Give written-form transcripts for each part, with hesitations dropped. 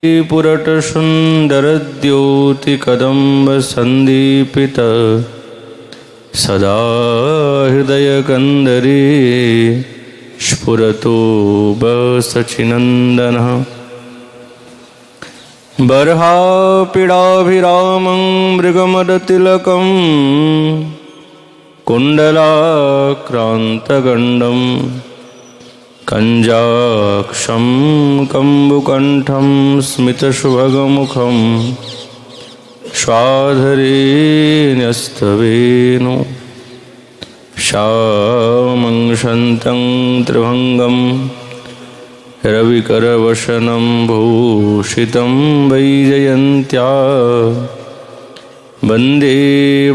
पुरट सुंदर द्योति कदम्ब संदीपित सदा हृदय कंदरी स्फुरतो बसचिनंदन बर्हापीडाभिरामं मृगमदतिलकं कुण्डलाक्रान्तगण्डं कञ्जाक्षं कम्बुकण्ठं स्मितसुभगमुखं स्वाधरे न्यस्तवेणु श्यामं शान्तं त्रिभङ्गं रविकरवशनं भूषितं वैजयन्त्या वन्दे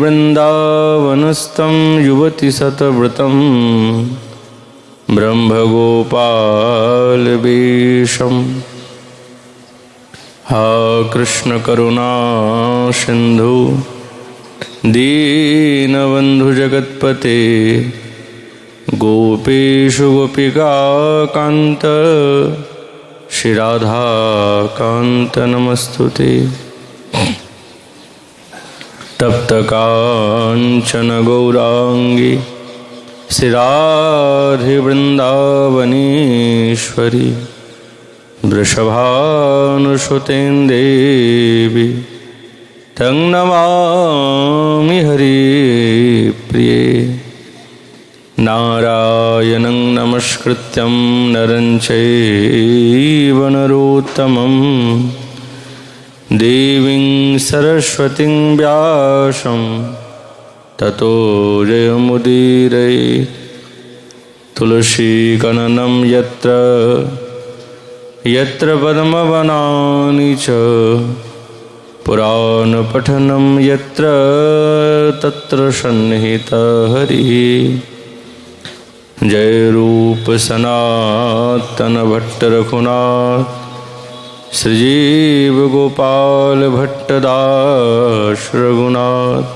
वृन्दावनस्थं युवतिशतव्रतं ब्रह्मगोपालवेशम् हा कृष्ण करुणा सिन्धु दीनबन्धु जगत्पते गोपेशु गोपिकान्त श्री राधाकान्त नमस्तुते। तप्त कांचन गौरांगी श्री राधे वृंदावनेश्वरी वृषभानुसुते देवी तं नमामि हरिप्रिये। नारायणं नमस्कृत्यं नरं चैव नरोत्तमं देवीं सरस्वतीं व्यासं ततो जयमुदीरये। तुलसीकाननं यत्र यत्र पद्मवनानि च पुराणपठनं यत्र तत्र सन्निहितः हरिः। जय रूप सनातन भट्ट रघुनाथ श्रीजीव गोपाल भट्टदास रघुनाथ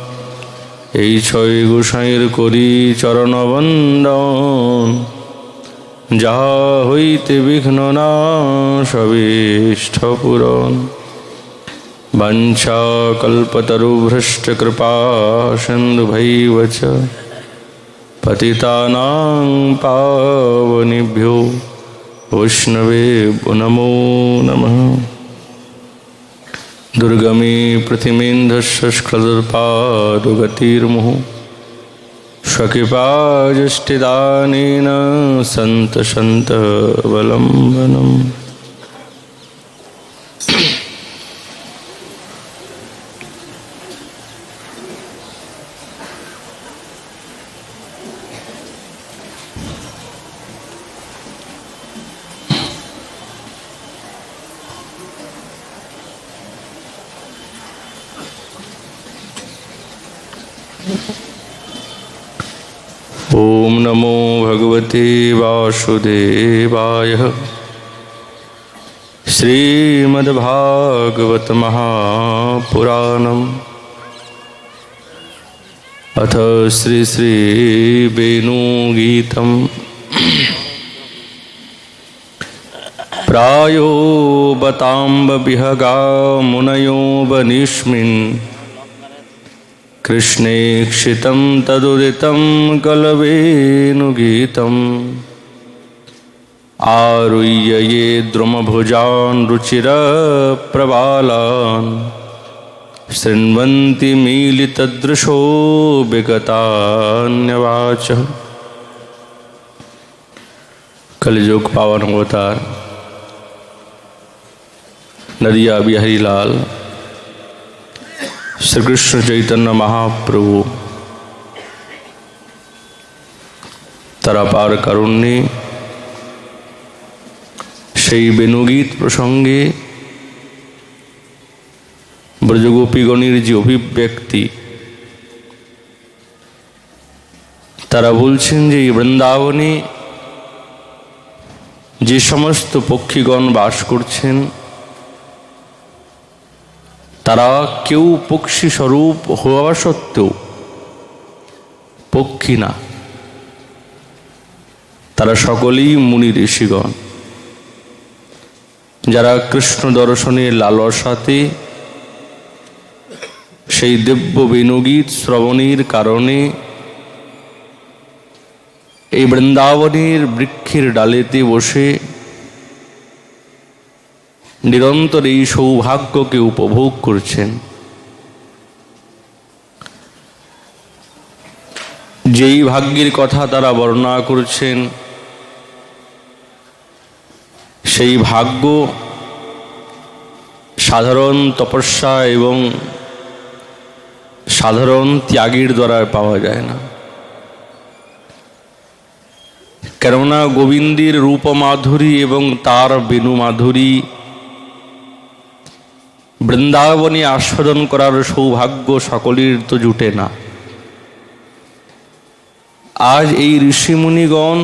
এই ছয় গোসাইর করি চরণবন্দন যাহা হইতে বিঘ্ন নাশবিষ্ঠ পূরণ। বাঞ্ছা কল্পতরুভ্রষ্ট কৃপা সিন্ধুভৈব চ पतितानां पावनेभ्यो वैष्णवेभ्यो नमो नमः। दुर्गमे पृथिवीन्धस्य स्खलदर्पादगतिर्मुहुः स्वकृपाजष्टिदानेन सन्तसन्तवलम्बनम्। ओम नमो भगवते वासुदेवाय। श्रीमद्भागवत महापुराणम् अथ श्री श्री वेणुगीतम्। प्रायो बताम्ब विहगा मुनयो वनिष्मिन् कृष्णे क्षितं तदुदितं कलवेणुगीतम्। आरुह्य ये द्रुमभुजान् रुचिरप्रबालान् शृण्वन्ति मीलितदृशो विगतान्यवाचः। कलियुग पावन अवतार नदिया बिहारी लाल श्री कृष्ण चैतन्य महाप्रभु तारा पार कारुण्যে সেই বেণুগীত প্রসঙ্গে ব্রজগোপীগণের যে অভিব্যক্তি তারা বলছেন যে এই বৃন্দাবনে যে সমস্ত পক্ষীগণ বাস করছেন তারা কেউ পক্ষী স্বরূপ হওয়া সত্ত্বেও পক্ষী না, তারা সকলেই মুনি ঋষিগণ। যারা কৃষ্ণ দর্শনের লালসাতে সেই দিব্য বেণুগীত শ্রবণের কারণে এই বৃন্দাবনের বৃক্ষের ডালেতে বসে নিরন্তর এই সৌভাগ্যকে উপভোগ করছেন, যেই ভাগ্যের কথা তারা বর্ণনা করছেন, সেই ভাগ্য সাধারণ তপস্যা এবং সাধারণ ত্যাগের দ্বারা পাওয়া যায় না। কেননা গোবিন্দের রূপ মাধুরী এবং তার বেণু মাধুরী বৃন্দাবনে আস্বাদন করার সৌভাগ্য সকলের তো জুটে না। আজ এই ঋষিমুনিগণ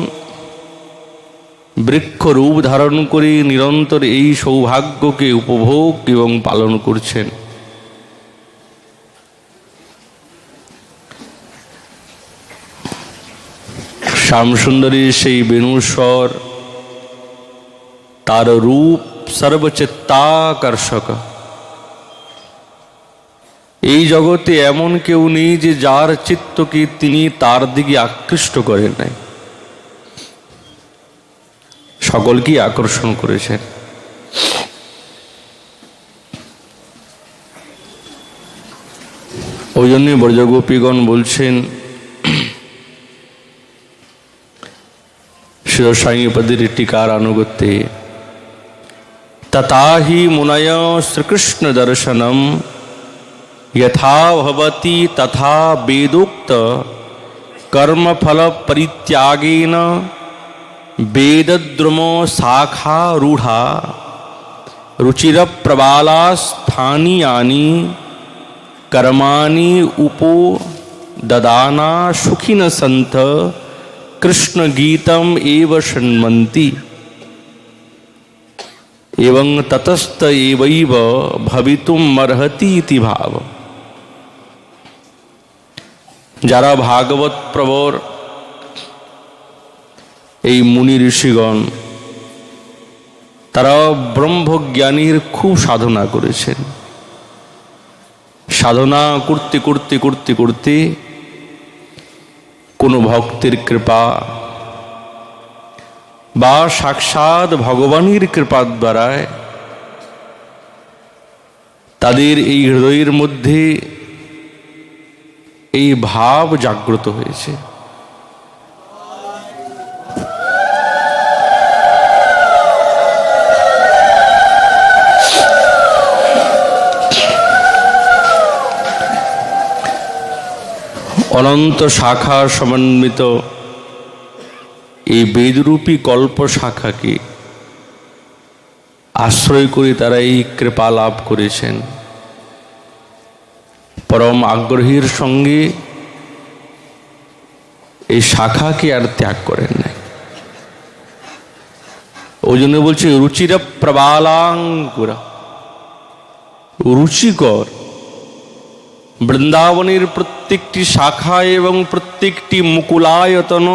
বৃক্ষ রূপ ধারণ করে নিরন্তর এই সৌভাগ্যকে উপভোগ এবং পালন করছেন। শ্যামসুন্দরীর সেই বেণুস্বর, তার রূপ সর্বচিত্তাকর্ষক। এই জগতে এমন কেউ নেই যে যার চিত্তকে তিনি তার দিকে আকৃষ্ট করেন নাই, সকলকেই আকর্ষণ করেছেন। ওই জন্যে ব্রজগোপীগণ বলছেন শিরসাইপদের টিকার আনুগত্যে, তথা হি মুনয় শ্রীকৃষ্ণ দর্শনম यथा भवति तथा वेदोक्त कर्मफल परित्यागेन वेदद्रुमो शाखारूढ़ा रुचिर प्रबाला स्थानीयानि कर्माणि उपो ददाना सुखिन संत कृष्ण गीतम एव शृण्वन्ति एवं ततस्त एवैव भवितुमर्हति इति भाव। যারা ভাগবত প্রবর এই মুনি ঋষিগণ, তারা ব্রহ্মজ্ঞানীর খুব সাধনা করেছেন। সাধনা করতে করতে করতে করতে কোনো ভক্তের কৃপা বা সাক্ষাৎ ভগবানের কৃপার দ্বারায় তাদের এই হৃদয়ের মধ্যে এই ভাব জাগ্রত হয়েছে। অনন্ত শাখা সমন্বিত এই বেদরূপী কল্প শাখাকে আশ্রয় করে তারা এই কৃপা লাভ করেছেন। পরম আগ্রহীর সঙ্গে এই শাখাকে আর ত্যাগ করেন নাই। ওই জন্য বলছে রুচির প্রবালাঙ্কুরা, রুচিকর। বৃন্দাবনের প্রত্যেকটি শাখা এবং প্রত্যেকটি মুকুলায়তন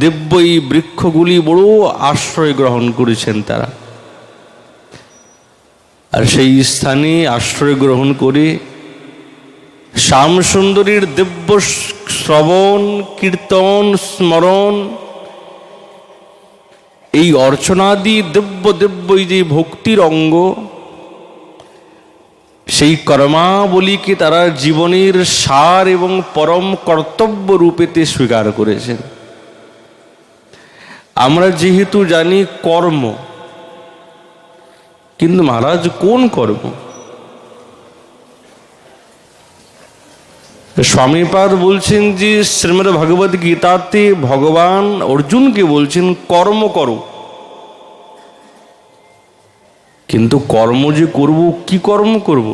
দিব্য এই বৃক্ষগুলি বড় আশ্রয় গ্রহণ করেছেন তারা। আর সেই স্থানে আশ্রয় গ্রহণ করে শ্যামসুন্দরীর দিব্য শ্রবণ কীর্তন স্মরণ, এই অর্চনাদি দিব্য দিব্য যে ভক্তির অঙ্গ, সেই কর্মাবলীকে তারা জীবনের সার এবং পরম কর্তব্য রূপেতে স্বীকার করেছেন। আমরা যেহেতু জানি কর্ম, কিন্তু মহারাজ কোন কর্ম? স্বামীপাদ বলছেন যে শ্রীমদ ভগবদ গীতাতে ভগবান অর্জুনকে বলছেন কর্ম করো, কিন্তু কর্ম যে করব, কি কর্ম করব?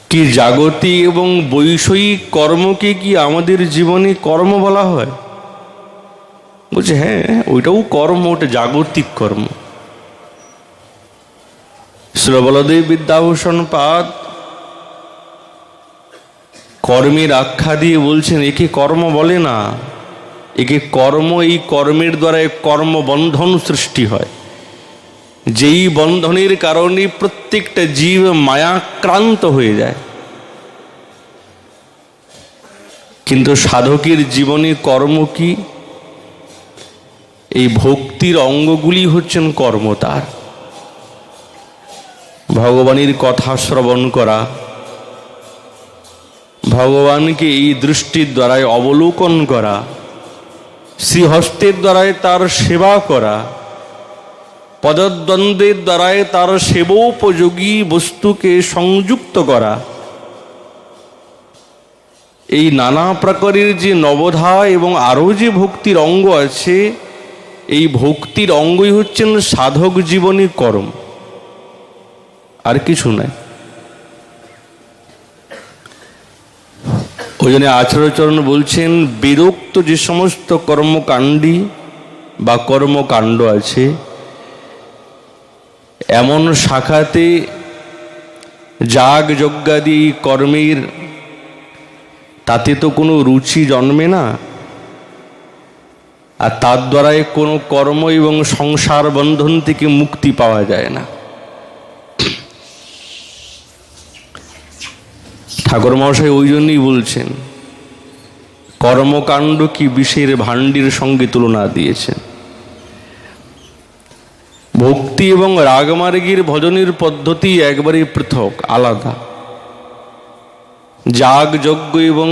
কি জাগতিক এবং বৈষয়িক কর্মকে কি আমাদের জীবনে কর্ম বলা হয়? বলছে হ্যাঁ, ওইটাও কর্ম, ওটা জাগতিক কর্ম। শ্রী বলদেব বিদ্যাভূষণ পাদ কর্মের আখ্যা দিয়ে বলছেন একে কর্ম বলে না, একে কর্ম, এই কর্মের দ্বারা কর্মবন্ধন সৃষ্টি হয়, যেই বন্ধনের কারণে প্রত্যেকটা জীব মায়াক্রান্ত হয়ে যায়। কিন্তু সাধকের জীবনে কর্ম কি? এই ভক্তির অঙ্গগুলি হচ্ছেন কর্ম তার। ভগবানের কথা শ্রবণ করা, ভগবানকে এই দৃষ্টির দ্বারাই অবলোকন করা, শ্রীহস্তের দ্বারাই তার সেবা করা, পদদ্বন্দ্বের দ্বারাই তার সেবোপযোগী বস্তুকে সংযুক্ত করা, এই নানা প্রকারের যে নবধা এবং আরও যে ভক্তির অঙ্গ আছে, এই ভক্তির অঙ্গই হচ্ছেন সাধক জীবনী কর্ম, আর কিছু নাই। ওই জন্য আচার্যচরণ বলছেন, বেদোক্ত যে সমস্ত কর্মকাণ্ডী বা কর্মকাণ্ড আছে, এমন শাখাতে যাগ যজ্ঞাদি কর্মের তাতে তো কোনো রুচি জন্মে না, আর তার দ্বারাই কোনো কর্ম এবং সংসার বন্ধন থেকে মুক্তি পাওয়া যায় না। ঠাকুর মহাশয় ওই জন্যই বলছেন, কর্মকাণ্ড কি বিষের ভাণ্ডির সঙ্গে তুলনা দিয়েছেন। ভক্তি এবং রাগমার্গের ভজনের পদ্ধতি একবারে পৃথক, আলাদা। যাগ যজ্ঞ এবং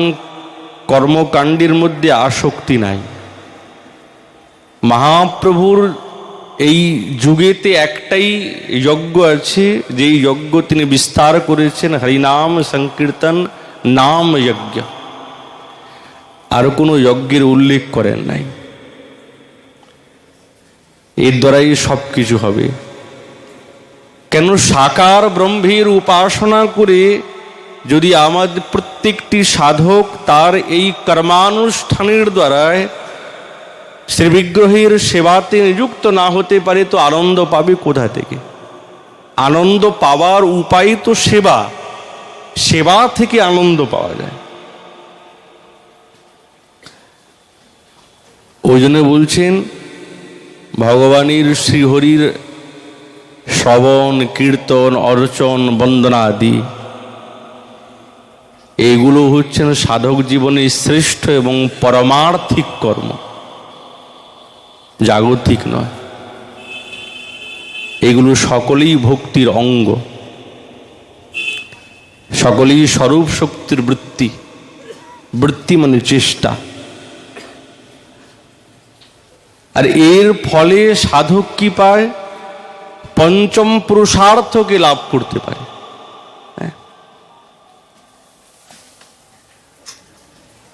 কর্মকাণ্ডের মধ্যে আসক্তি নাই। মহাপ্রভুর এই যুগেতে একটাই যজ্ঞ আছে, যেই যজ্ঞ তিনি বিস্তার করেছেন, হরিনাম সংকীর্তন নাম যজ্ঞ। আর কোনো যজ্ঞের উল্লেখ করেন নাই। এর দ্বারাই সব কিছু হবে। কেন? সাকার ব্রহ্মের উপাসনা করে যদি আমাদের প্রত্যেকটি সাধক তার এই কর্মানুষ্ঠানের দ্বারায় শ্রীবিগ্রহের সেবাতে নিযুক্ত না হতে পারে, তো আনন্দ পাবে কোথা থেকে? আনন্দ পাওয়ার উপায় তো সেবা, সেবা থেকে আনন্দ পাওয়া যায়। ওই জন্য বলছেন, ভগবানের শ্রীহরির শ্রবণ কীর্তন অর্চন বন্দনা আদি, এগুলো হচ্ছেন সাধক জীবনের শ্রেষ্ঠ এবং পরমার্থিক কর্ম, জাগতিক নয়। এগুলো সকলেই ভক্তির অঙ্গ, সকলেই স্বরূপ শক্তির বৃত্তি। বৃত্তি মানে চেষ্টা। আর এর ফলে সাধক কি পায়? পঞ্চম পুরুষার্থকে লাভ করতে পারে।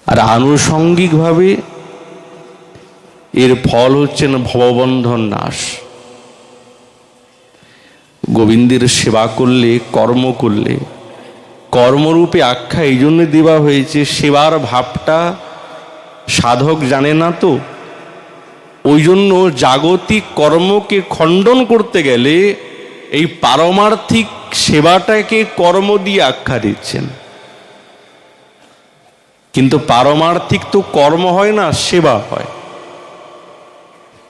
আর আনুষঙ্গিকভাবে এর ফল হচ্ছেন ভববন্ধন নাশ। গোবিন্দের সেবা করলে, কর্ম করলে, কর্মরূপে আখ্যা এই জন্য দেওয়া হয়েছে, সেবার ভাবটা সাধক জানে না তো। ওই জন্য জাগতিক কর্মকে খণ্ডন করতে গেলে এই পারমার্থিক সেবাটাকে কর্ম দিয়ে আখ্যা দিচ্ছেন। কিন্তু পারমার্থিক তো কর্ম হয় না, সেবা হয়।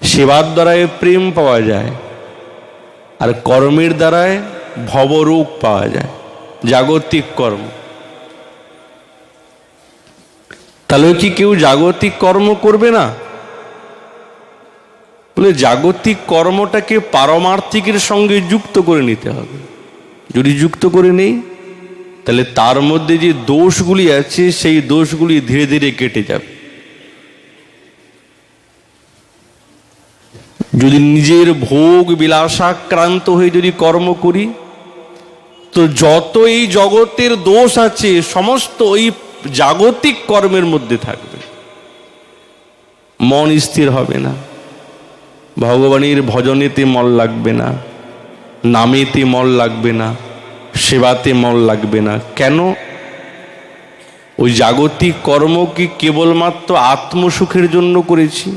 সেবার দ্বারায় প্রেম পাওয়া যায়, আর কর্মের দ্বারায় ভবরোগ পাওয়া যায়, জাগতিক কর্ম। তাহলে কি কেউ জাগতিক কর্ম করবে না? বলে জাগতিক কর্মটাকে পারমার্থিকের সঙ্গে যুক্ত করে নিতে হবে। যদি যুক্ত করে নেই, তাহলে তার মধ্যে যে দোষগুলি আছে, সেই দোষগুলি ধীরে ধীরে কেটে যাবে। যদি নিজের ভোগ বিলাসাক্রান্ত হয়ে যদি কর্ম করি, তো যত এই জগতের দোষ আছে সমস্ত ওই জাগতিক কর্মের মধ্যে থাকবে। মন স্থির হবে না, ভগবানের ভজনেতে মন লাগবে না, নামেতে মন লাগবে না, সেবাতে মন লাগবে না। কেন? ওই জাগতিক কর্ম কি কেবলমাত্র আত্মসুখের জন্য করেছি?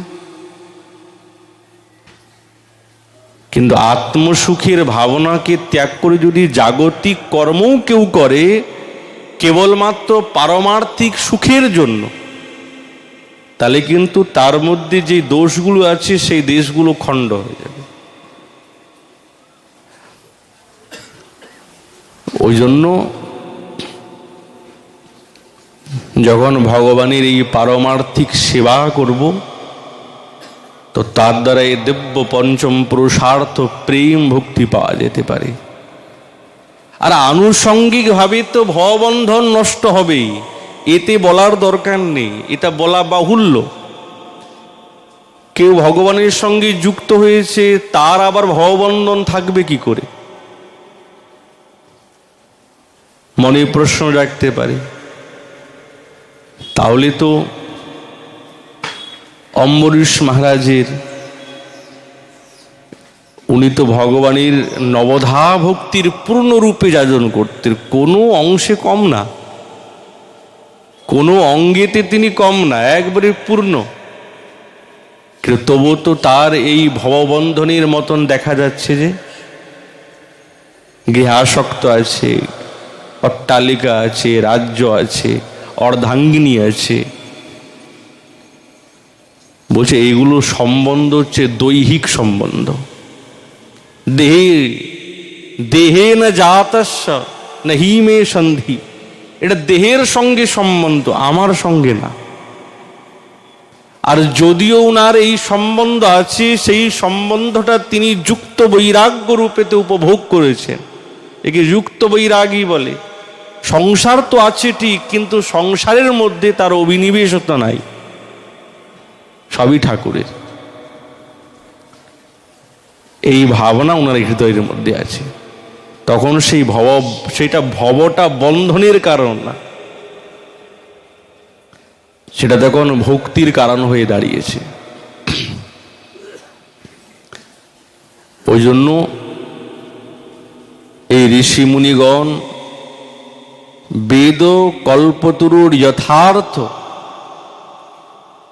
কিন্তু আত্মসুখের ভাবনাকে ত্যাগ করে যদি জাগতিক কর্মও কেউ করে কেবলমাত্র পারমার্থিক সুখের জন্য, তাহলে কিন্তু তার মধ্যে যে দোষগুলো আছে সেই দেশগুলো খণ্ড হয়ে যাবে। ওই জন্য যখন ভগবানের এই পারমার্থিক সেবা করব, তো তার দ্বারা এই দিব্য পঞ্চম পুরুষার্থ প্রেম ভক্তি পাওয়া যেতে পারে। আর আনুষঙ্গিকভাবে তো ভববন্ধন নষ্ট হবেই, এতে বলার দরকার নেই, এটা বলা বাহুল্য। কেউ ভগবানের সঙ্গে যুক্ত হয়েছে, তার আবার ভববন্ধন থাকবে কি করে? মনে প্রশ্ন রাখতে পারে। তাহলে তো অম্বরীশ মহারাজের, উনি তো ভগবানের নবধা ভক্তির পূর্ণরূপে যাজন করতেন, কোনো অংশে কম না, কোনো অঙ্গেতে তিনি কম না, একবারে পূর্ণ। কিন্তু তবু তো তার এই ভববন্ধনের মতন দেখা যাচ্ছে যে গৃহাসক্ত আছে, অট্টালিকা আছে, রাজ্য আছে, অর্ধাঙ্গিনী আছে। বলছে এইগুলো সম্বন্ধ হচ্ছে দৈহিক সম্বন্ধ। দেহে না জাতস্য না হি মে সন্ধি, এটা দেহের সঙ্গে সম্বন্ধ, আমার সঙ্গে না। আর যদিও ওনার এই সম্বন্ধ আছে, সেই সম্বন্ধটা তিনি যুক্ত বৈরাগ্য রূপেতে উপভোগ করেছেন, একে যুক্ত বৈরাগী বলে। সংসার তো আছে ঠিক, কিন্তু সংসারের মধ্যে তার অভিনিবেশতা নাই, সবই ঠাকুরের। এই ভাবনা ওনার হৃদয়ের মধ্যে আছে। তখন সেটা ভবটা বন্ধনের কারণ না, সেটা তখন ভক্তির কারণ হয়ে দাঁড়িয়েছে। ওই জন্য এই ঋষি মুনিগণ বেদ কল্পতরুর যথার্থ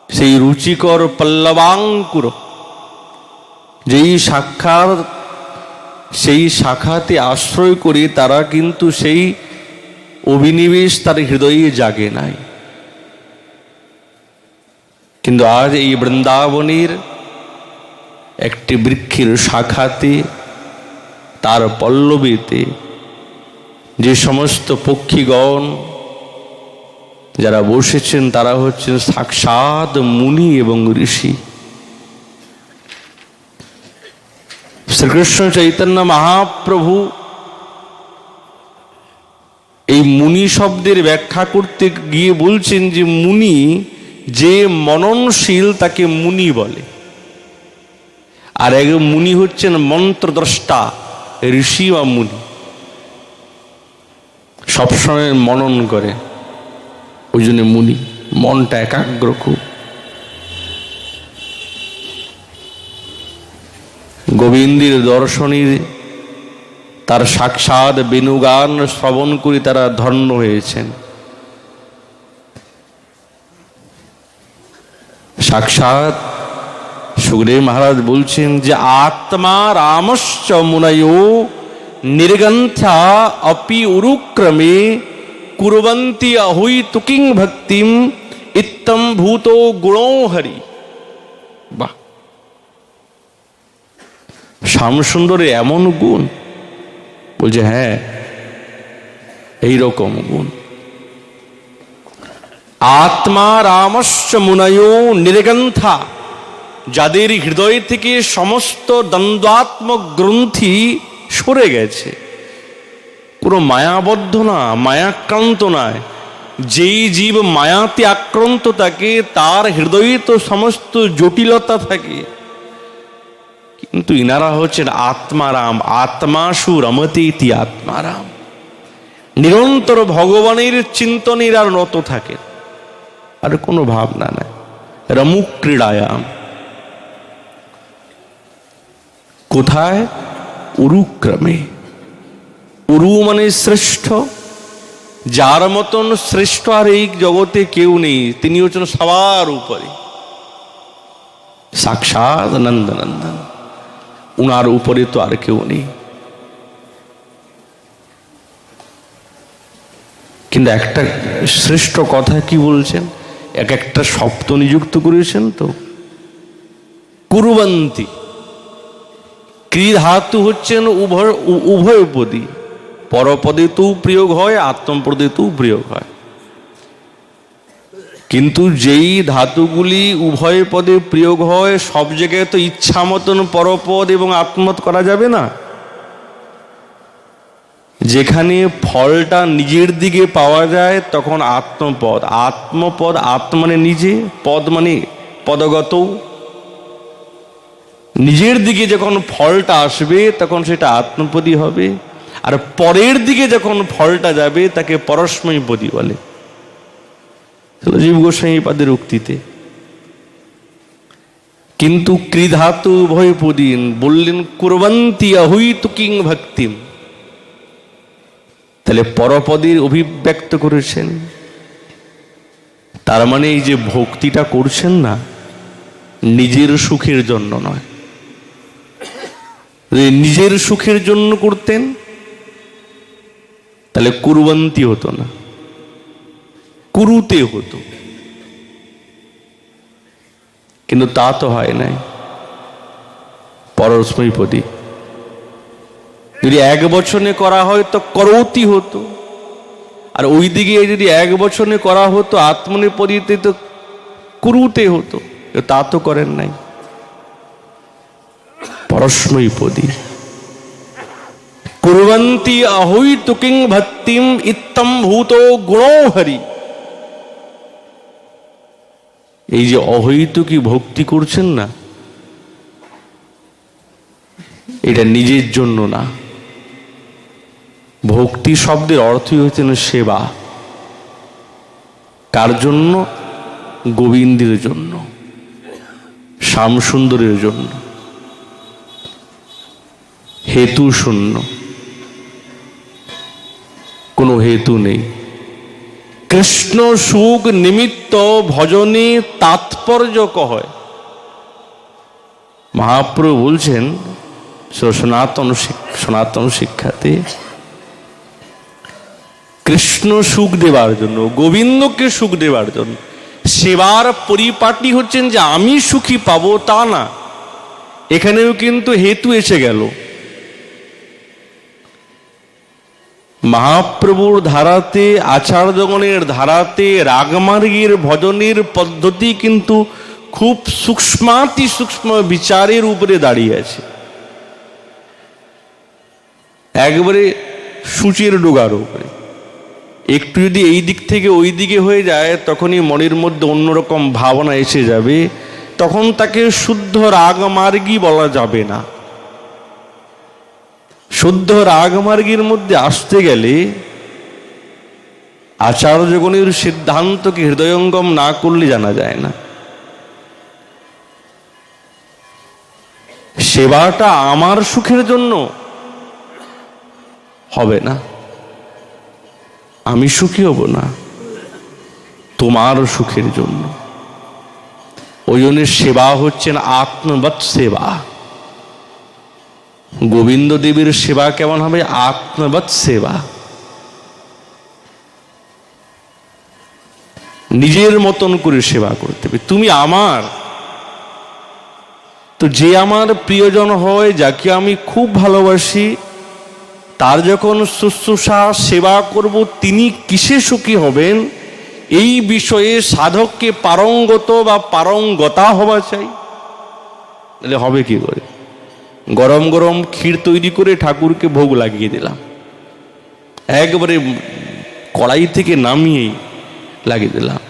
সেই রুচিকর পল্লবাঙ্কুর যেই সাক্ষাৎ, সেই শাখাতে আশ্রয় করে তারা কিন্তু সেই অভিনিবেশ তার হৃদয়ে জাগে নাই। কিন্তু আজ এই বৃন্দাবনের একটি বৃক্ষের শাখাতে, তার পল্লবেতে যে সমস্ত পক্ষীগণ যারা বসেছেন, তারা হচ্ছেন সাক্ষাৎ মুনি এবং ঋষি। শ্রীকৃষ্ণ চৈতন্য মহাপ্রভু এই মুনি শব্দের ব্যাখ্যা করতে গিয়ে বলছেন যে মুনি যে মননশীল তাকে মুনি বলে, আর এক মুনি হচ্ছেন মন্ত্রদ্রষ্টা, ঋষি বা মুনি, সবসময় মনন করে, ওই জন্য মুনি, মনটা একাগ্র খুব। গোবিন্দের দর্শনীর তার সাক্ষাৎ বেণুগান শ্রবণ করে তারা ধন্য হয়েছেন। সাক্ষাৎ সুখদেব মহারাজ বলছেন যে আত্মা রামশ্চ মুনয়ো নির্গন্থা অপি উরুক্রমে কুর্বন্তি অহুই তুকিং ভক্তিম ইত্তম ভূতো গুণো হরি। বাহ, শ্যামসুন্দরের এমন গুণ, বলছে হ্যাঁ এইরকম গুণ। আত্মা রামশ্চ মুনয়ো নির্গন্থা, যাদের হৃদয় থেকে সমস্ত দ্বন্দ্বাত্মক গ্রন্থি সরে গেছে, কোনো মায়াবদ্ধ না, মায়াক্রান্ত নয়। যেই জীব মায়াতে আক্রান্ত থাকে তার হৃদয়ে তো সমস্ত জটিলতা থাকে, কিন্তু ইনারা হচ্ছেন আত্মারাম। আত্মাসু রমতে ইতি আত্মারাম, নিরন্তর ভগবানের চিন্তনের আর নত থাকে, আর কোনো ভাবনা নাই। রমুক ক্রীড়ায়াম, কোথায়? উরুক্রমে। উরু মানে শ্রেষ্ঠ, যার মতন শ্রেষ্ঠ আর এই জগতে কেউ নেই, তিনি হচ্ছেন সবার উপরে, সাক্ষাৎ নন্দনন্দন, উনার উপরে তো আর কেউ নেই। কিন্তু একটা শ্রেষ্ঠ কথা কি বলছেন, এক একটা শব্দ নিযুক্ত করেছেন তো। কুরবন্তী, ক্রি ধাতু হচ্ছেন উভয়পদী, পরপদেতেও প্রয়োগ হয়, আত্মপদেতেও প্রয়োগ হয়। কিন্তু যেই ধাতুগুলি উভয় পদে প্রয়োগ হয় সব জায়গায় তো ইচ্ছা মতন পরপদ এবং আত্মপদ করা যাবে না। যেখানে ফলটা নিজের দিকে পাওয়া যায় তখন আত্মপদ। আত্মপদ, আত্ম মানে নিজে, পদ মানে পদগত। নিজের দিকে যখন ফলটা আসবে তখন সেটা আত্মপদী হবে, আর পরের দিকে যখন ফলটা যাবে তাকে পরস্মৈপদী বলে। জীব গোস্বামী পাদের উক্তিতে। কিন্তু কৃধাতু উভয়পদীন বললেন কুরবন্তী আহুইতু কিং ভক্তিম, তাহলে পরপদের অভিব্যক্ত করেছেন। তার মানে এই যে ভক্তিটা করছেন না, নিজের সুখের জন্য নয়। নিজের সুখের জন্য করতেন তাহলে কুরবন্তী হতো না, কুরুতে হতো। কিন্তু তা তো হয় নাই, পরস্মৈপদী। যদি এক বচনে করা হয় তো করতি হতো, আর ওই দিকে যদি এক বচনে করা হতো আত্মনেপদীতে তো কুরুতে হতো। তা তো করেন নাই, পরস্মৈপদী। কুরবন্তী আহুইতু কিং ভক্তিম ইত্তম ভূত গুণো হরি। এই যে অহৈতুকী ভক্তি করছেন না, এটা নিজের জন্য না। ভক্তি শব্দের অর্থই হচ্ছে সেবা। কার জন্য? গোবিন্দের জন্য, শ্যামসুন্দরের জন্য। হেতু শূন্য, কোনো হেতু নেই। কৃষ্ণ সুখ নিমিত্ত ভজনে তাৎপর্য কয়। মহাপ্রভু বলছেন সনাতন শিক্ষাতে, কৃষ্ণ সুখ দেবার জন্য, গোবিন্দকে সুখ দেবার জন্য। সেবার পরিপাটি হচ্ছেন যে আমি সুখী পাবো তা না, এখানেও কিন্তু হেতু এসে গেল। মহাপ্রভুর ধারাতে, আচার্যগণের ধারাতে রাগমার্গের ভজনের পদ্ধতি কিন্তু খুব সূক্ষ্মাতি সূক্ষ্ম বিচারের উপরে দাঁড়িয়ে আছে। একবারে সূচের ডোগার উপরে। একটু যদি এই দিক থেকে ওই দিকে হয়ে যায় তখনই মনের মধ্যে অন্যরকম ভাবনা এসে যাবে, তখন তাকে শুদ্ধ রাগমার্গী বলা যাবে না। শুদ্ধ রাগমার্গের মধ্যে আসতে গেলে আচার্যগণের সিদ্ধান্তকে হৃদয়ঙ্গম না করলে জানা যায় না। সেবাটা আমার সুখের জন্য হবে না, আমি সুখী হব না, তোমার সুখের জন্য। ওই জন্য সেবা হচ্ছেন আত্মবৎ সেবা। গোবিন্দ দেবের সেবা কেমন হবে? আত্মবৎ সেবা। নিজের মতন করে সেবা করতে হবে। তুমি আমার, তো যে আমার প্রিয়জন হয়, যাকে আমি খুব ভালোবাসি, তার যখন শুশ্রূষা সেবা করব, তিনি কিসে সুখী হবেন এই বিষয়ে সাধককে পারঙ্গত বা পারঙ্গতা হওয়া চাই। তাহলে হবে কি করে? গরম গরম ক্ষীর তৈরি করে ঠাকুরকে ভোগ লাগিয়ে দিলাম, একবারে কড়াই থেকে নামিয়েই লাগিয়ে দিলাম,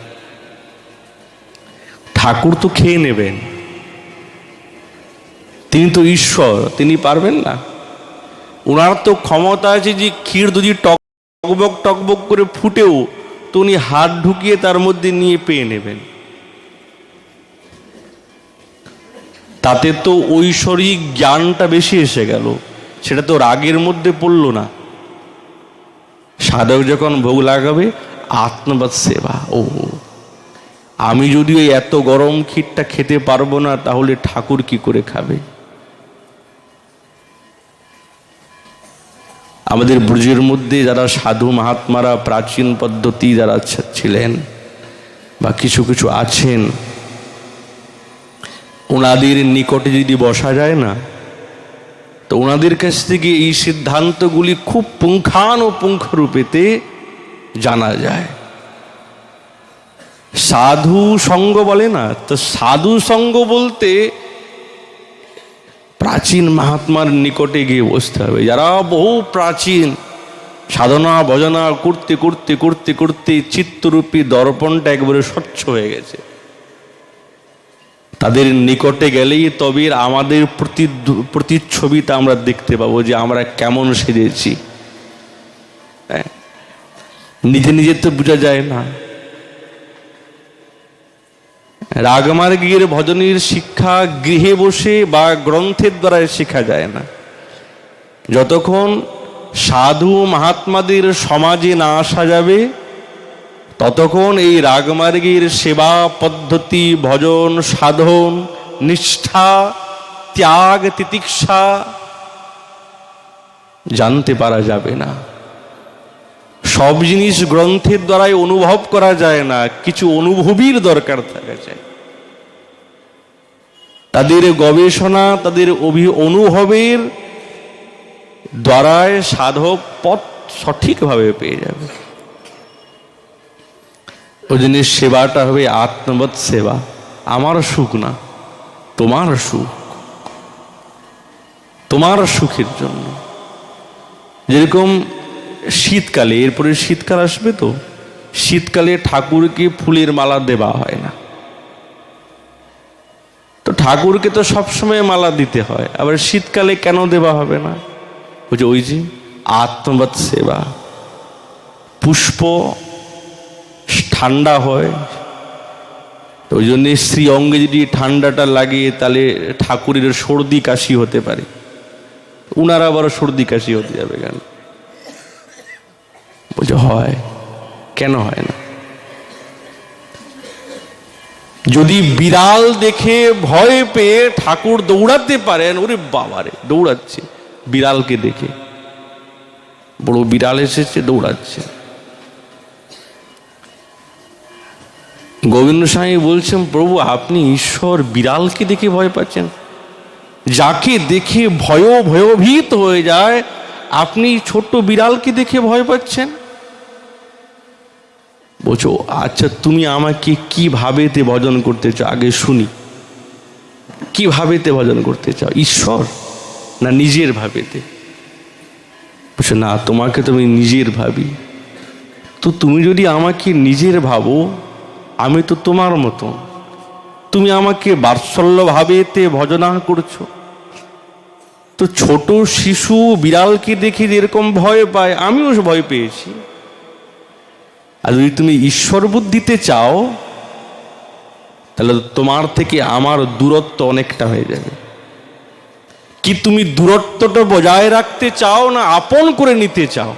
ঠাকুর তো খেয়ে নেবেন, তিনি তো ঈশ্বর, তিনি পারবেন না? ওনার তো ক্ষমতা আছে যে ক্ষীর যদি টকবক টকবক করে ফুটেও তো উনি হাত ঢুকিয়ে তার মধ্যে নিয়ে পেয়ে নেবেন। তাতে তো ঐশ্বরিক জ্ঞানটা বেশি এসে গেল, সেটা তো রাগের মধ্যে পড়ল না। সাধক যখন ভোগ লাগাবে আত্মবাদ সেবা, ও আমি যদি ওই এত গরম ক্ষীরটা খেতে পারবো না তাহলে ঠাকুর কি করে খাবে? আমাদের ব্রজের মধ্যে যারা সাধু মহাত্মারা প্রাচীন পদ্ধতি যারা ছিলেন, বা কিছু কিছু আছেন, ওনাদের নিকটে যদি বসা যায় না, তো ওনাদের কাছ থেকে এই সিদ্ধান্তগুলি খুব পুঙ্খানুপুঙ্খরূপেতে জানা যায়। সাধু সঙ্গ বলে না, তো সাধু সঙ্গ বলতে প্রাচীন মহাত্মার নিকটে গিয়ে বসতে হবে, যারা বহু প্রাচীন, সাধনা ভজনা করতে করতে করতে করতে চিত্তরূপী দর্পণটা একবারে স্বচ্ছ হয়ে গেছে। তাদের নিকটে গেলেই তবে আমাদের প্রতিচ্ছবিটা আমরা দেখতে পাবো যে আমরা কেমন সেজেছি। নিজে নিজে তো বোঝা যায় না। রাগমার্গের ভজনের শিক্ষা গৃহে বসে বা গ্রন্থের দ্বারা শেখা যায় না। যতক্ষণ সাধু মহাত্মাদের সমাজে না আসা যাবে, ততক্ষণ এই রাগমার্গের সেবা পদ্ধতি, ভজন সাধন, নিষ্ঠা, ত্যাগ, তিতিক্ষা জানতে পারা যাবে না। সব জিনিস গ্রন্থের দ্বারাই অনুভব করা যায় না, কিছু অনুভবীর দরকার থাকে যায়। তাদের গবেষণা, তাদের অনুভবের দ্বারায় সাধক পথ সঠিকভাবে পেয়ে যাবে। ওই জন্য সেবাটা হবে আত্মবৎ সেবা। আমার সুখ না, তোমার সুখ, তোমার সুখের জন্য। যেরকম শীতকালে, এরপরে শীতকাল আসবে, তো শীতকালে ঠাকুরকে ফুলের মালা দেওয়া হয় না, তো ঠাকুরকে তো সবসময় মালা দিতে হয়, আবার শীতকালে কেন দেওয়া হবে না? বুঝে ওই যে আত্মবৎ সেবা। পুষ্প ঠান্ডা হয়, ওই জন্যে শ্রী অঙ্গে যদি ঠান্ডাটা লাগে তাহলে ঠাকুরের সর্দি কাশি হতে পারে। উনার আবার সর্দি কাশি হতে যাবে কেন? বুঝে হয়, কেন হয় না? যদি বিড়াল দেখে ভয় পেয়ে ঠাকুর দৌড়াতে পারেন, ওরে বাবারে দৌড়াচ্ছে বিড়ালকে দেখে, বড় বিড়াল এসেছে দৌড়াচ্ছে। গোবিন্দ স্বামী বলছেন, প্রভু আপনি ঈশ্বর বিড়ালকে দেখে ভয় পাচ্ছেন? যাকে দেখে ভয়ভীত হয়ে যায়, আপনি ছোট্ট বিড়ালকে দেখে ভয় পাচ্ছেন? বলছো আচ্ছা, তুমি আমাকে কিভাবেতে ভজন করতে চাও আগে শুনি। কিভাবেতে ভজন করতে চাও, ঈশ্বর না নিজের ভাবেতে? বলছো না, তোমাকে তো আমি নিজের ভাবি। তো তুমি যদি আমাকে নিজের ভাবো, আমি তো তোমার মতো, তুমি আমাকে বাৎসল্য ভাবেতে ভজনা করছো। তো ছোট শিশু বিড়ালকে দেখে যেরকম ভয় পায়, আমিও ভয় পেয়েছি। আর যদি তুমি ঈশ্বর বুদ্ধিতে চাও, তাহলে তোমার থেকে আমার দূরত্ব অনেকটা হয়ে যাবে। কি তুমি দূরত্বটা বজায় রাখতে চাও না আপন করে নিতে চাও?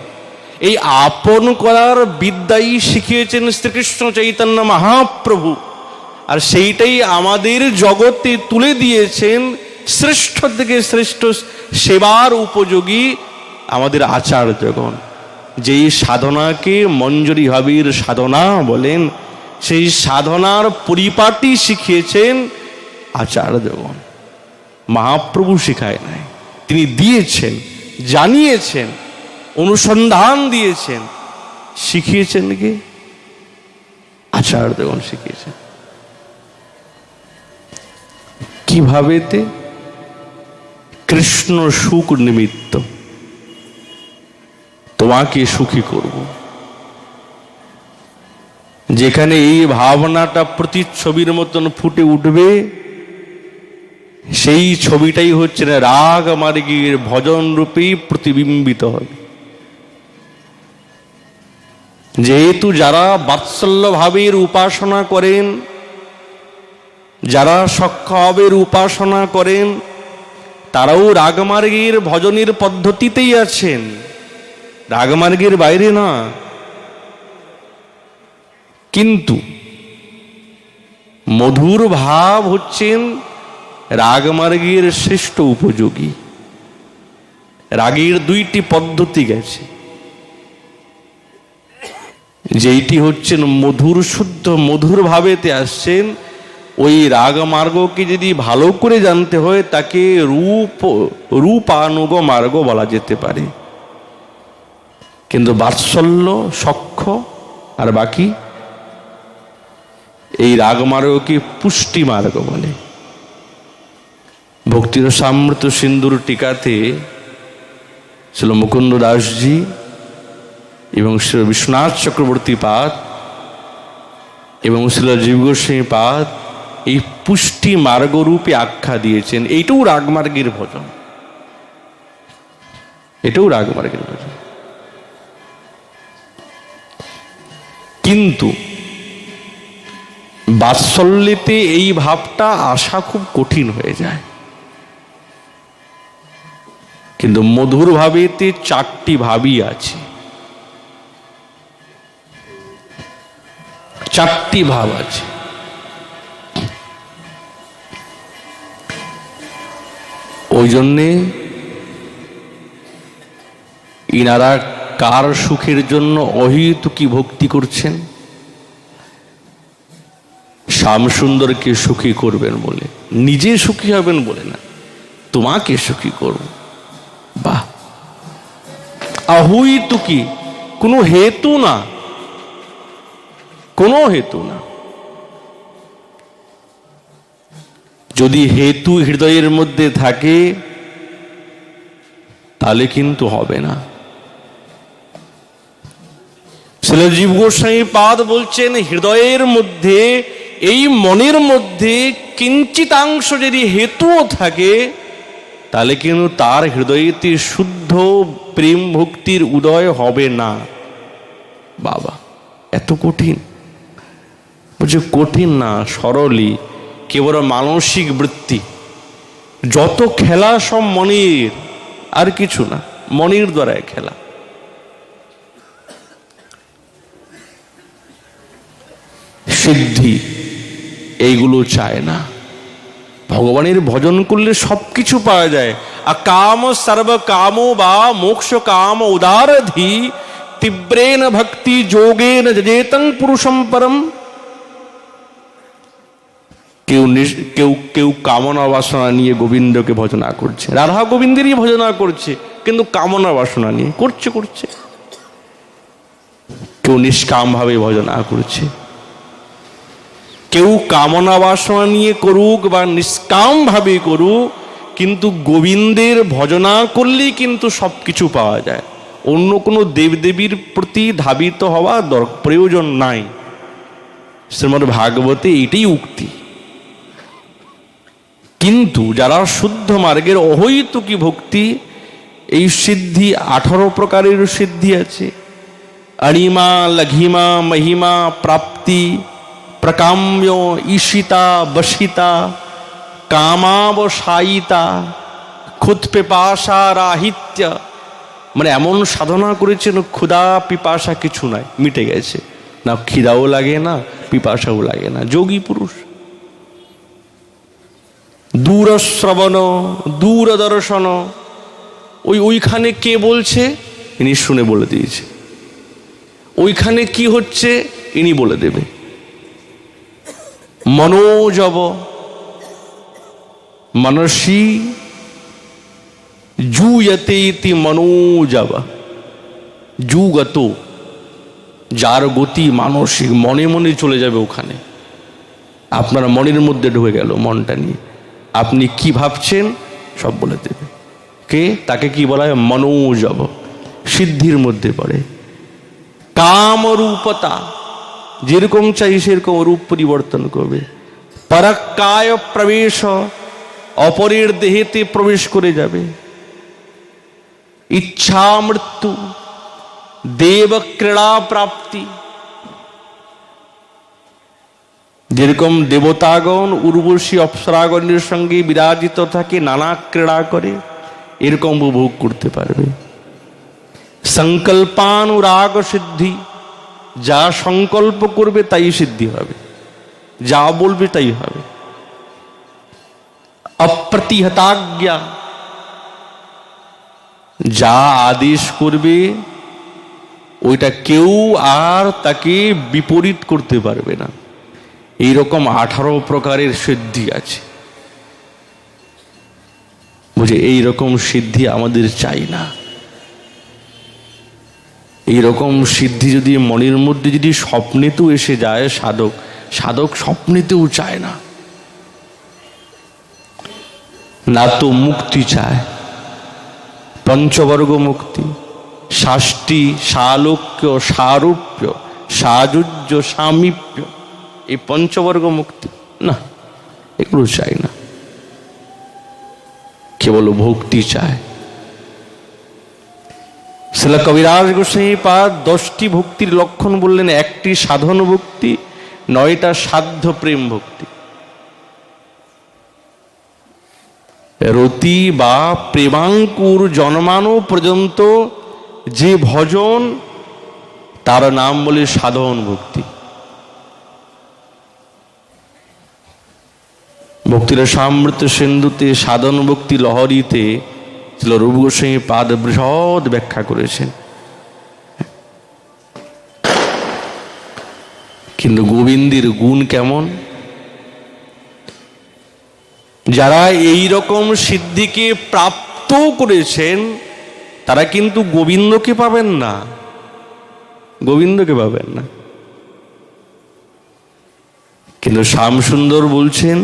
এই আপন করার বিদ্যাই শিখিয়েছেন শ্রীকৃষ্ণ চৈতন্য মহাপ্রভু, আর সেইটাই আমাদের জগতে তুলে দিয়েছেন শ্রেষ্ঠ থেকে শ্রেষ্ঠ সেবার উপযোগী আমাদের আচার্যগণ। যেই সাধনাকে মঞ্জরি ভাবের সাধনা বলেন, সেই সাধনার পরিপাটি শিখিয়েছেন আচার্যগণ। মহাপ্রভু শিখায় নাই, তিনি দিয়েছেন, জানিয়েছেন, অনুসন্ধান দিয়েছেন, শিখিয়েছেন কি আচার্যগণ শিখিয়েছেন। কিভাবেতে? কৃষ্ণ সুখ নিমিত্ত, তোমাকে সুখী করব। যেখানে এই ভাবনাটা প্রতিচ্ছবির মতন ফুটে উঠবে, সেই ছবিটাই হচ্ছে না রাগ মার্গের ভজন রূপেই প্রতিবিম্বিত হবে। যেহেতু যারা বাৎসল্য ভাবের উপাসনা করেন, যারা সখ্যাভাবের উপাসনা করেন, তারাও রাগমার্গের ভজনের পদ্ধতিতেই আছেন, রাগমার্গের বাইরে না। কিন্তু মধুর ভাব হচ্ছেন রাগমার্গের শ্রেষ্ঠ উপযোগী। রাগের দুইটি পদ্ধতি গেছে, যেইটি হচ্ছেন মধুর শুদ্ধ মধুর ভাবেতে আসছেন, ওই রাগ মার্গকে যদি ভালো করে জানতে হয় তাকে রূপানুগ মার্গ বলা যেতে পারে। কিন্তু বাৎসল্য সখ্য আর বাকি এই রাগ মার্গকে পুষ্টি মার্গ বলে। ভক্তিরসামৃত সিন্ধুর টিকাতে শ্রীল মুকুন্দ দাসজি এবং শ্রী বিশ্বনাথ চক্রবর্তী পাদ এবং শ্রীল জীব গোস্বামী পাদ এই পুষ্টি মার্গরূপে আখ্যা দিয়েছেন। এইটাও রাগমার্গের ভজন, এটাও রাগমার্গের ভজন। কিন্তু বাৎসল্যেতে এই ভাবটা আসা খুব কঠিন হয়ে যায়। কিন্তু মধুর ভাবেতে চারটি ভাবই আছে, চারটি ভাব আছে। ওই জন্যে ইনারা কার সুখের জন্য অহেতুকি ভক্তি করছেন? শ্যামসুন্দরকে সুখী করবেন বলে, নিজে সুখী হবেন বলে না, তোমাকে সুখী করব। বাহ, অহেতুকি, কোনো হেতু না, কোনো হেতু না। যদি হেতু হৃদয়ের মধ্যে থাকে তাহলে কিন্তু হবে না। শ্রীল জীব গোস্বামী পাদ বলছেন, হৃদয়ের মধ্যে, এই মনের মধ্যে কিঞ্চিতাংশ যদি হেতুও থাকে তাহলে কিন্তু তার হৃদয়েতে শুদ্ধ প্রেম ভক্তির উদয় হবে না। বাবা, এত কঠিন? বলছে কঠিন না, সরলই, কেবল মানসিক বৃত্তি। যত খেলা সব মনের, আর কিছু না, মনের দ্বারা খেলা। সিদ্ধি এইগুলো চায় না। ভগবানের ভজন করলে সবকিছু পাওয়া যায়। আকাম সর্ব কামো বা মোক্ষ কাম উদারধি তীব্রেন ভক্তি যোগেন যজেতং পুরুষম পরম। কেউ কামনা বাসনা নিয়ে গোবিন্দকে ভজনা করছে, রাধা গোবিন্দেরই ভজনা করছে, কিন্তু কামনা বাসনা নিয়ে করছে। কেউ নিষ্কাম ভাবে ভজনা করছে। কেউ কামনা বাসনা নিয়ে করুক বা নিষ্কাম ভাবে করুক, কিন্তু গোবিন্দের ভজনা করলেই কিন্তু সবকিছু পাওয়া যায়। অন্য কোনো দেবদেবীর প্রতি ধাবিত হওয়া প্রয়োজন নাই। শ্রীমদ্ ভাগবতে এটাই উক্তি। কিন্তু যারা শুদ্ধ মার্গের অহৈতুকী ভক্তি, এই সিদ্ধি 18 প্রকারের সিদ্ধি আছে। অণিমা, লঘিমা, মহিমা, প্রাপ্তি, প্রকাম্য, ঈশিতা, বশিতা, কামাবসায়িতা, ক্ষুদ পিপাসা রাহিত্য। মানে এমন সাধনা করেছেন ক্ষুধা পিপাসা কিছু নাই, মিটে গেছে, না খিদাও লাগে না, পিপাসাও লাগে না। যোগী পুরুষ। দূরশ্রবণ, দূরদর্শন, ওইখানে কে বলছে ইনি শুনে বলে দিয়েছে, ওইখানে কি হচ্ছে ইনি বলে দেবে। মনোজব, মনসী জুয়তে ইতি মনোজব। জুগত, যার গতি মানসিক, মনে মনে চলে যাবে ওখানে। আপনার মনের মধ্যে ঢুকে গেল, মনটা নিয়ে আপনি কি ভাবছেন সব বলে দেবে। কে? তাকে কি বলা হয়? মনোজব, সিদ্ধির মধ্যে পড়ে। কামরূপতা, যেরকম চাই সেরকম রূপ পরিবর্তন করবে। পরকায় প্রবেশ, অপরের দেহেতে প্রবেশ করে যাবে। ইচ্ছা মৃত্যু, দেব ক্রীড়া প্রাপ্তি। যেরকম দেবতাগণ উর্বশী অপ্সরাগণের সঙ্গে বিরাজিত থাকে, নানা ক্রীড়া করে, এরকম উপভোগ করতে পারবে। সংকল্পানুরাগ সিদ্ধি, যা সংকল্প করবে তাই সিদ্ধি হবে, যা বলবে তাই হবে। অপ্রতিহতাজ্ঞা, যা আদেশ করবে ওইটা কেউ আর তাকে বিপরীত করতে পারবে না। এইরকম 18 প্রকারের সিদ্ধি আছে। বুঝে, এইরকম সিদ্ধি আমাদের চাই না। এইরকম সিদ্ধি যদি মনের মধ্যে যদি স্বপ্নেতেও এসে যায়, সাধক স্বপ্নেতেও চায় না। না তো মুক্তি চায়, পঞ্চবর্গ মুক্তি, শাষ্টি, সালোক্য, সারূপ্য, সাযুজ্য, সামীপ্য, এই পঞ্চবর্গ মুক্তি না, এগুলো চাই না। কেবল ভক্তি চায়। শ্রীল কবিরাজ গোস্বামী পাদ 10টি ভক্তির লক্ষণ বললেন। 1টি সাধন ভক্তি, 9টা সাধ্য প্রেম ভক্তি। রতি বা প্রেমাঙ্কুর জন্মানো পর্যন্ত যে ভজন, তার নাম বলে সাধন ভক্তি। ভক্তির সামৃত সিন্ধুতে, সাধন ভক্তি লহরীতে রূপ গোস্বামী পাদ বৃহৎ ব্যাখ্যা করেছেন। কিন্তু গোবিন্দের গুণ কেমন? যারা এই রকম সিদ্ধিকে প্রাপ্ত করেছেন তারা কিন্তু গোবিন্দকে পাবেন না, গোবিন্দকে পাবেন না। কিন্তু শ্যামসুন্দর বলছেন,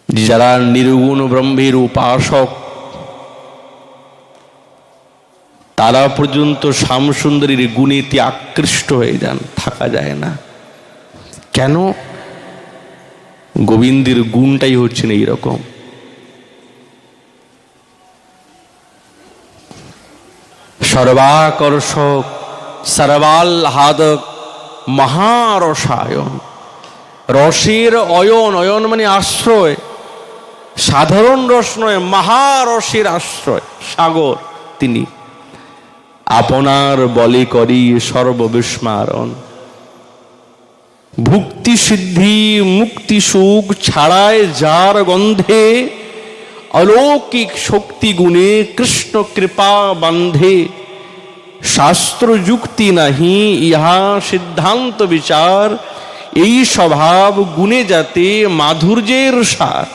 যারা নির্গুণ ব্রহ্মের উপাসক তারা পর্যন্ত শ্যামসুন্দরীর গুণেতে আকৃষ্ট হয়ে যান, থাকা যায় না। কেন? গোবিন্দের গুণটাই হচ্ছেন এইরকম। সর্বাকর্ষক, সর্বাহ্লাদক, মহারসায়ন। রসের অয়ন, অয়ন মানে আশ্রয়, সাধারণ রস নয়, মহারসের আশ্রয়, সাগর তিনি। আপনার বলে করি সর্ববিস্মারণ। ভুক্তি সিদ্ধি মুক্তি সুখ ছাড়ায় যার গন্ধে, অলৌকিক শক্তি গুণে কৃষ্ণ কৃপা বান্ধে। শাস্ত্র যুক্তি নাহি ইহা সিদ্ধান্ত বিচার, এই স্বভাব গুণে যাতে মাধুর্যের সার।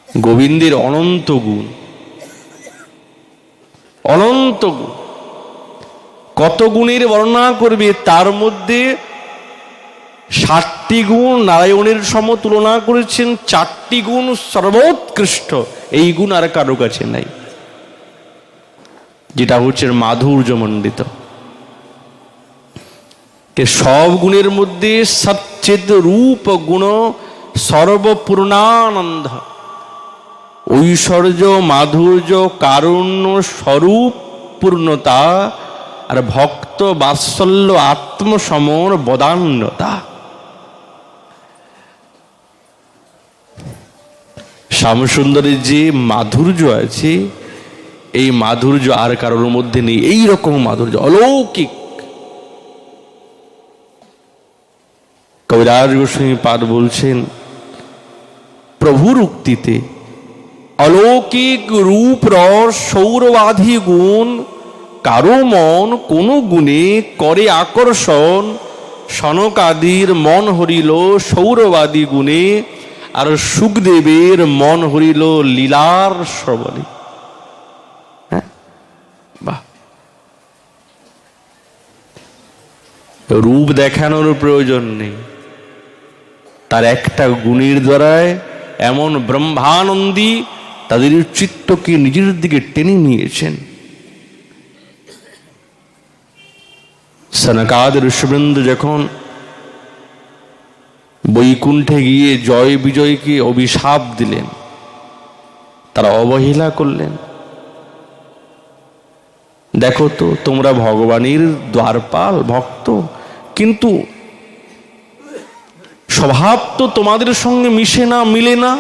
গোবিন্দের অনন্ত গুণ, অনন্ত গুণ। কত গুণের বর্ণনা করবে, তার মধ্যে 60টি গুণ নারায়ণের সম তুলনা করেছেন, 4টি গুণ সর্বোৎকৃষ্ট। এই গুণ আর কারো কাছে নাই, যেটা হচ্ছে মাধুর্যমণ্ডিত। সব গুণের মধ্যে সচ্চেত রূপ গুণ সর্বপূর্ণানন্দ, ঐশ্বর্য, মাধুর্য, কারুণ্য, স্বরূপ পূর্ণতা আর ভক্ত বাৎসল্য, আত্মসমর, বদান্যতা। শ্যামসুন্দরের যে মাধুর্য আছে, এই মাধুর্য আর কারোর মধ্যে নেই। এই রকম মাধুর্য অলৌকিক। কবিরাজ গোস্বামী পাদ বলছেন, প্রভুর উক্তিতে অলৌকিক রূপ রস সৌরবাধি গুণ, কারো মন কোন গুণে করে আকর্ষণ। সনকাদির মন হরিল সৌরবাদী গুণে, আর সুখদেবের মন হরিল লীলার শ্রবণে। হ্যাঁ, বাহ। রূপ দেখানোর প্রয়োজন নেই, তার একটা গুণের দ্বারায় এমন ব্রহ্মানন্দী তাদের চিত্তকে নিজের দিকে টেনে নিয়েছেন। সনকাদ ঋষিবৃন্দ যখন বৈকুণ্ঠে গিয়ে জয় বিজয়কে অভিশাপ দিলেন, তারা অবহেলা করলেন। দেখো তো, তোমরা ভগবানের দ্বারপাল ভক্ত, কিন্তু স্বভাব তো তোমাদের সঙ্গে মিশে না, মিলে না।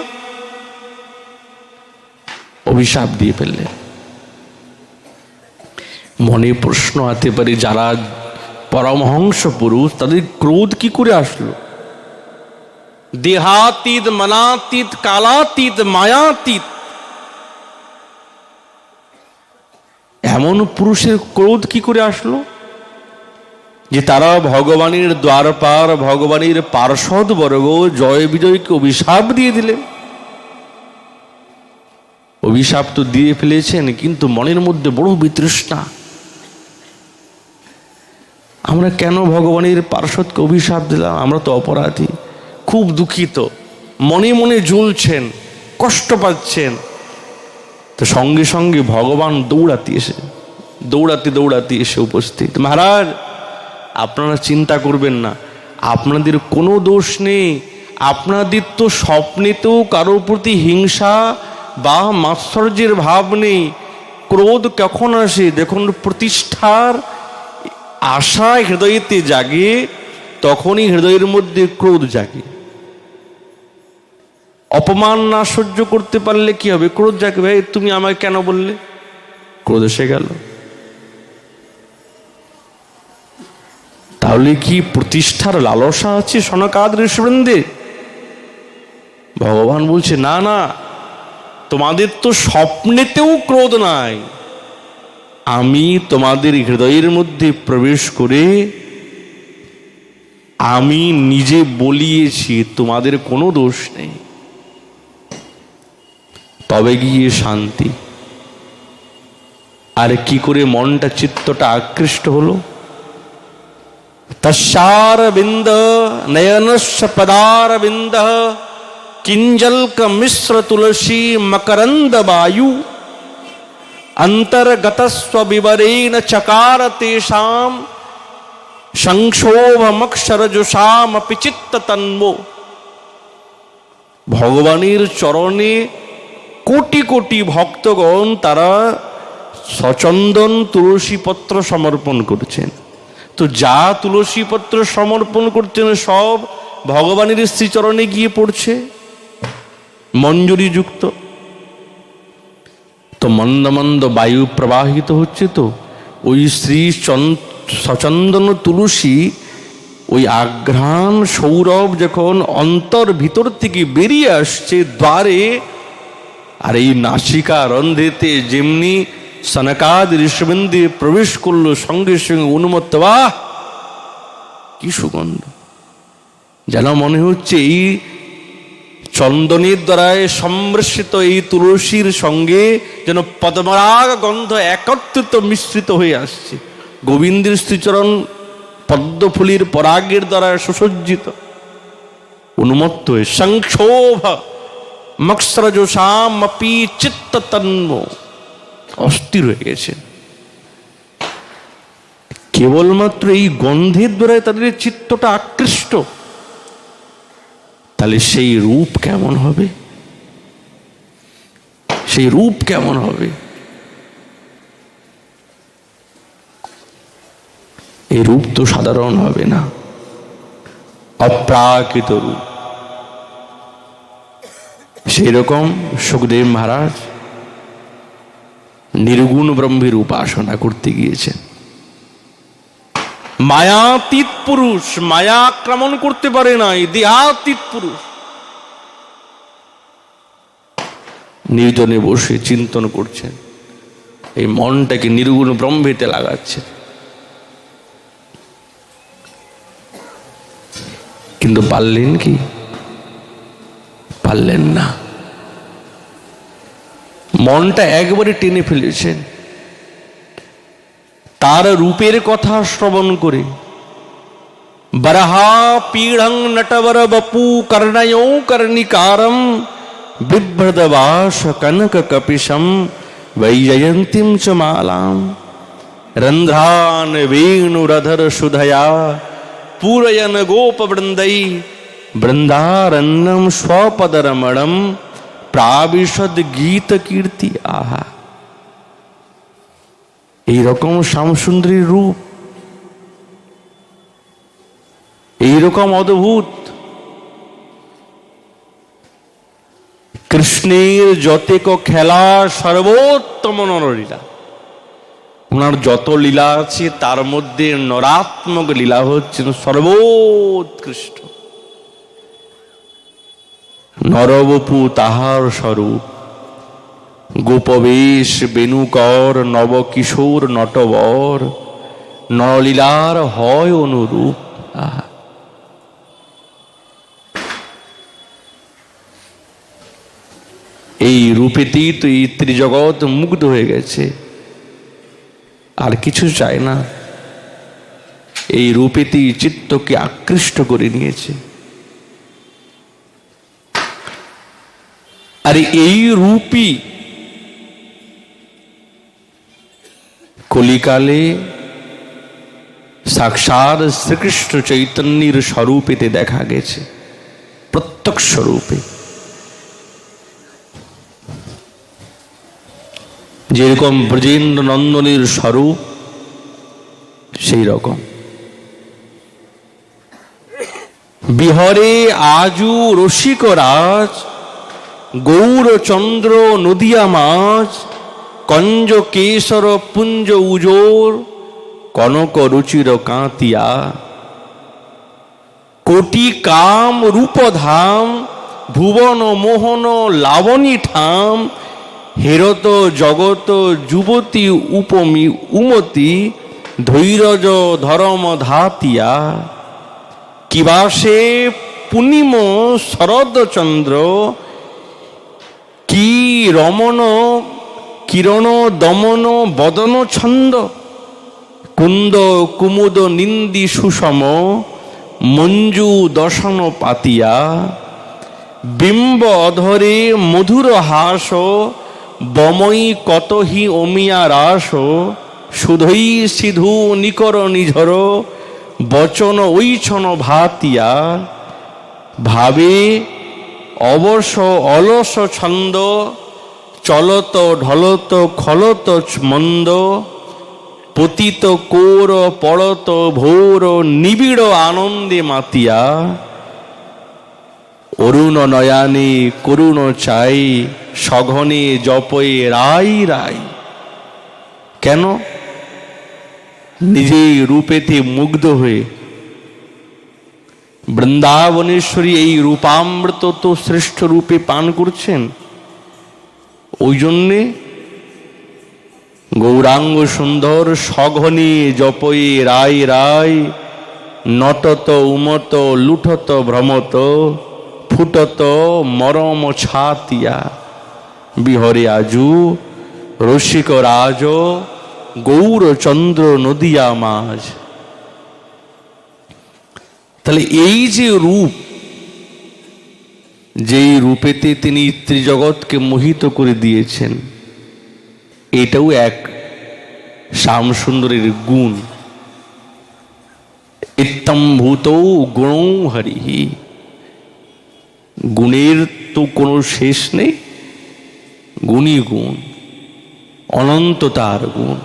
অভিশাপ দিয়ে ফেললেন। মনে প্রশ্ন আসতে পারে, যারা পরমহংস পুরুষ তাদের ক্রোধ কি করে আসলো? দেহাতীত, মনাতীত, কালাতীত, মায়াতীত, এমন পুরুষের ক্রোধ কি করে আসলো যে তারা ভগবানের দ্বারপার, ভগবানের পার্ষদ বর্গ জয় বিজয়কে অভিশাপ দিয়ে দিলেন? অভিশাপ তো দিয়ে ফেলেছেন, কিন্তু মনের মধ্যে বড় বিতৃষ্ণা। আমরা কেন ভগবানের পার্ষদকে অভিশাপ দিলাম? আমরা তো অপরাধী, খুব দুঃখিত, মনে মনে জ্বলছেন, কষ্ট পাচ্ছেন। তো সঙ্গে সঙ্গে ভগবান দৌড়াতে এসে উপস্থিত। মহারাজ, আপনারা চিন্তা করবেন না, আপনাদের কোনো দোষ নেই। আপনাদের তো স্বপ্নেতেও কারোর প্রতি হিংসা বা মাৎসর্যের ভাব নেই। ক্রোধ কখন আসে? দেখুন, প্রতিষ্ঠার আশা হৃদয়েতে জাগে, তখনই হৃদয়ের মধ্যে ক্রোধ জাগে। অপমান না সহ্য করতে পারলে কি হবে? ক্রোধ জাগে। ভাই, তুমি আমাকে কেন বললে? ক্রোধ এসে গেল। তাহলে কি প্রতিষ্ঠার লালসা আছে সনকাদি ঋষিবৃন্দে? ভগবান বলছে, না না, তোমাদের তো স্বপ্নেতেও ক্রোধ নাই। আমি তোমাদের হৃদয়ের মধ্যে প্রবেশ করে আমি নিজে বলিয়েছি তোমাদের কোনো দোষ নেই। তবে গিয়ে শান্তি। আর কি করে মনটা, চিত্তটা আকৃষ্ট হলো? তস্যার বিন্দ নয়নস্য পদার বিন্দ কিঞ্জলক মিশ্র তুলসী মকরন্দ বায়ু অন্তর্গতস্ব বিবরেণ চকার তেষাম সংক্ষোভমক্ষরজুষাম অপি চিত্ত তন্মো। ভগবানের চরণে কোটি কোটি ভক্তগণ তারা সচন্দন তুলসী পত্র সমর্পণ করছেন। তো যা তুলসী পত্র সমর্পণ করছেন সব ভগবানের শ্রীচরণে গিয়ে পড়ছে মঞ্জুরি যুক্ত। তো মন্দ মন্দ বায়ু প্রবাহিত হচ্ছে। তো ওই শ্রী সচন্দন তুলসী, ওই আঘ্রাণ সৌরভ যখন অন্তর ভিতর থেকে বেরিয়ে আসছে দ্বারে, আর এই নাসিকা রন্ধ্রেতে যেমনি সনকাদি ঋষিবৃন্দে প্রবেশ করলো, সঙ্গে সঙ্গে উন্মত্ত, বাহ কি সুগন্ধ! যেন মনে হচ্ছে এই চন্দনের দ্বারায় সম্মিশ্রিত এই তুলসীর সঙ্গে যেন পদ্মরাগ গন্ধ একত্রিত মিশ্রিত হয়ে আসছে। গোবিন্দের শ্রীচরণ পদ্মফুলির পরাগের দ্বারা সুসজ্জিত। উন্মত্ত হয়ে সংক্ষোভ মৎসরজোষাম অপি চিত্ত তন্মো, অস্থির হয়ে গেছে। কেবলমাত্র এই গন্ধের দ্বারা তাদের চিত্তটা আকৃষ্ট। তাহলে সেই রূপ কেমন হবে? সেই রূপ কেমন হবে? এই রূপ তো সাধারণ হবে না, অপ্রাকৃত রূপ। সেই রকম সুখদেব মহারাজ নির্গুণ ব্রহ্মের উপাসনা করতে গিয়েছেন। মায়াতীত পুরুষ, মায়া আক্রমণ করতে পারে নাই, দেহাতীত পুরুষ নির্জনে বসে চিন্তন করছেন, এই মনটাকে নির্গুণ ব্রহ্মেতে লাগাচ্ছে। কিন্তু পারলেন কি? পারলেন না। মনটা একবারে টেনে ফেলেছেন তার রূপের কথা শ্রবণ করে। বরহা পীড়ং নটবর বপু কর্ণয়ো কর্ণিকারম বিভ্রদবাস কনক কপিশম বৈজয়ন্তীম চ মালাম রন্ধ্রান वेणुरधर सुधया पूरयन गोप वृंदै वृंदारण्यम स्वपदरमणम प्राविशद गीत कीर्ति। आहा, এইরকম শ্যামসুন্দরীর রূপ, এইরকম অদ্ভুত। কৃষ্ণের যতেক খেলা সর্বোত্তম নরলীলা। ওনার যত লীলা আছে তার মধ্যে নরাত্মক লীলা হচ্ছেন সর্বোৎকৃষ্ট। নরবপু তাহার স্বরূপ, গোপবেশ বেণুকর নবকিশোর নটবর নরলীলার হয় অনুরূপ। আহা, এই রূপেতেই তো এই ত্রিজগৎ মুগ্ধ হয়ে গেছে, আর কিছু চায় না। এই রূপেতেই চিত্তকে আকৃষ্ট করে নিয়েছে। আর এই রূপই কলিকালে সাক্ষাৎ শ্রীকৃষ্ণ চৈতন্যের স্বরূপেতে দেখা গেছে, প্রত্যক্ষ রূপে। যেরকম ব্রজেন্দ্র নন্দনের স্বরূপ সেই রকম বিহরে আজু রসিক রাজ গৌরচন্দ্র নদিয়া মাঝ কঞ্জ কেশর পুঞ্জ উজোর কনক রুচির কাঁতিয়া কোটি কাম রূপধাম ভুবন মোহন লাবণী ঠাম হেরত জগত যুবতী উপমি উমতি ধৈর্য ধরম ধাতিয়া কিবাসে পূর্ণিম শরদ চন্দ্র কি রমণ কিরণ দমন বদন ছন্দ কুন্দ কুমুদ নিন্দি সুষম মঞ্জু দশন পাতিয়া বিম্ব অধরে মধুর হাস বময়ী কতহি অমিয়া রাস সুধৈ সিধু নিকর নিঝর বচন ঐছন ভাতিয়া ভাবে অবশ অলস ছন্দ চলত ঢলত খলত মন্দ পতিত কোর পড়ত ভোর নিবিড় আনন্দে মাতিয়া অরুণ নয়ানে করুণ চাই সঘনে জপয়ে রাই রাই। কেন? নিজেই রূপেতে মুগ্ধ হয়ে বৃন্দাবনেশ্বরী এই রূপামৃত তো শ্রেষ্ঠ রূপে পান করছেন। ওই জন্যে গৌরাঙ্গ সুন্দর সঘনে জপয়ে রাই রাই নটত উমত লুঠত ভ্রমত ফুটত মরম ছাতিয়া বিহরে আজু রসিক রাজ গৌরচন্দ্র নদিয়া মাঝ। তাহলে এই যে রূপ, যেই রূপেতে তিনি ত্রিজগৎকে মোহিত করে দিয়েছেন, এটাও এক শ্যামসুন্দরের গুণ। ইত্তম্ভূত গুণ হরিহি, গুণের তো কোনো শেষ নেই, গুণই গুণ, অনন্ত তার গুণ,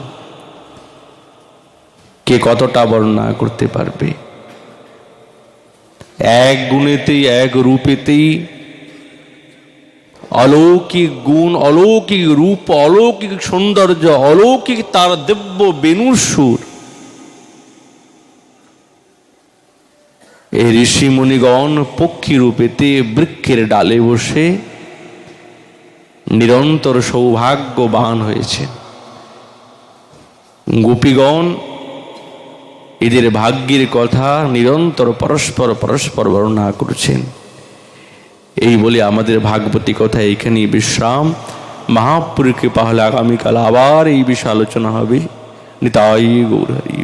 কে কতটা বর্ণনা করতে পারবে? এক গুণেতেই এক রূপেতেই অলৌকিক গুণ, অলৌকিক রূপ, অলৌকিক সৌন্দর্য, অলৌকিক তার দিব্য বেণুর সুর। এই ঋষি মুনিগণ পক্ষী রূপেতে বৃক্ষের ডালে বসে নিরন্তর সৌভাগ্যবান হয়েছে। গোপীগণ এদের ভাগ্যের কথা নিরন্তর পরস্পর পরস্পর বর্ণনা করছেন। এই বলে আমাদের ভাগবতী কথা এইখানেই বিশ্রাম। মহাপুরুষ কৃপা হলে আগামীকাল আবার এই বিষয়ে আলোচনা হবে। নিতাই গৌর হরি।